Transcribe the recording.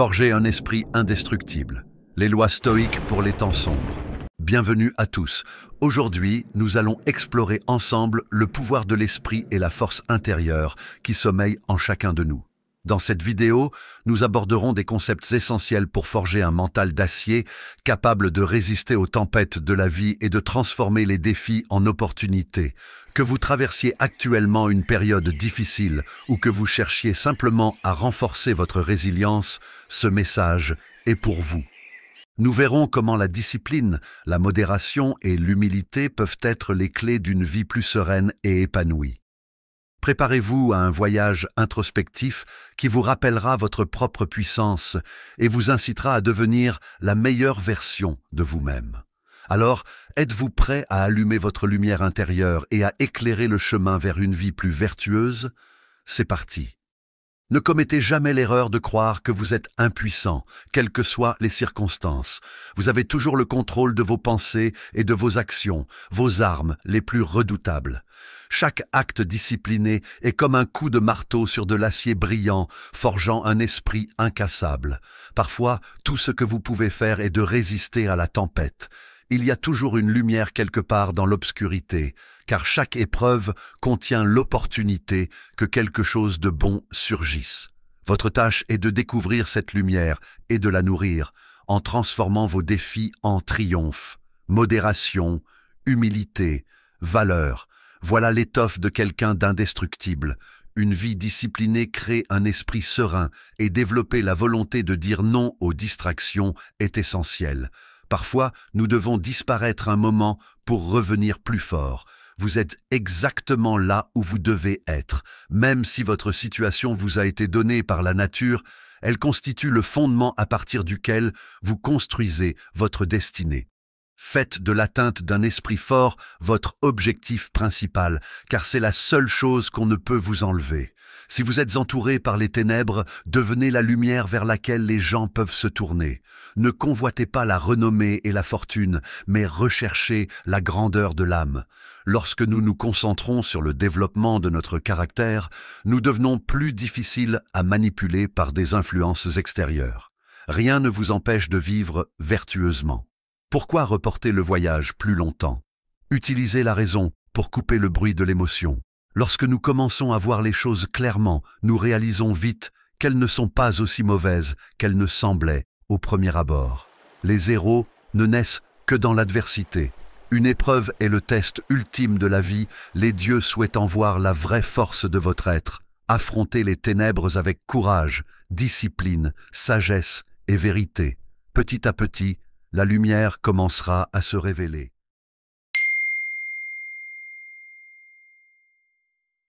Forger un esprit indestructible. Les lois stoïques pour les temps sombres. Bienvenue à tous. Aujourd'hui, nous allons explorer ensemble le pouvoir de l'esprit et la force intérieure qui sommeillent en chacun de nous. Dans cette vidéo, nous aborderons des concepts essentiels pour forger un mental d'acier capable de résister aux tempêtes de la vie et de transformer les défis en opportunités. Que vous traversiez actuellement une période difficile ou que vous cherchiez simplement à renforcer votre résilience, ce message est pour vous. Nous verrons comment la discipline, la modération et l'humilité peuvent être les clés d'une vie plus sereine et épanouie. Préparez-vous à un voyage introspectif qui vous rappellera votre propre puissance et vous incitera à devenir la meilleure version de vous-même. Alors, êtes-vous prêt à allumer votre lumière intérieure et à éclairer le chemin vers une vie plus vertueuse? C'est parti. Ne commettez jamais l'erreur de croire que vous êtes impuissant, quelles que soient les circonstances. Vous avez toujours le contrôle de vos pensées et de vos actions, vos armes les plus redoutables. Chaque acte discipliné est comme un coup de marteau sur de l'acier brillant, forgeant un esprit incassable. Parfois, tout ce que vous pouvez faire est de résister à la tempête. Il y a toujours une lumière quelque part dans l'obscurité, car chaque épreuve contient l'opportunité que quelque chose de bon surgisse. Votre tâche est de découvrir cette lumière et de la nourrir, en transformant vos défis en triomphe. Modération, humilité, valeur. Voilà l'étoffe de quelqu'un d'indestructible. Une vie disciplinée crée un esprit serein et développer la volonté de dire non aux distractions est essentiel. Parfois, nous devons disparaître un moment pour revenir plus fort. Vous êtes exactement là où vous devez être. Même si votre situation vous a été donnée par la nature, elle constitue le fondement à partir duquel vous construisez votre destinée. Faites de l'atteinte d'un esprit fort votre objectif principal, car c'est la seule chose qu'on ne peut vous enlever. Si vous êtes entouré par les ténèbres, devenez la lumière vers laquelle les gens peuvent se tourner. Ne convoitez pas la renommée et la fortune, mais recherchez la grandeur de l'âme. Lorsque nous nous concentrons sur le développement de notre caractère, nous devenons plus difficiles à manipuler par des influences extérieures. Rien ne vous empêche de vivre vertueusement. Pourquoi reporter le voyage plus longtemps? Utilisez la raison pour couper le bruit de l'émotion. Lorsque nous commençons à voir les choses clairement, nous réalisons vite qu'elles ne sont pas aussi mauvaises qu'elles ne semblaient au premier abord. Les héros ne naissent que dans l'adversité. Une épreuve est le test ultime de la vie, les dieux souhaitant voir la vraie force de votre être. Affrontez les ténèbres avec courage, discipline, sagesse et vérité. Petit à petit, la lumière commencera à se révéler.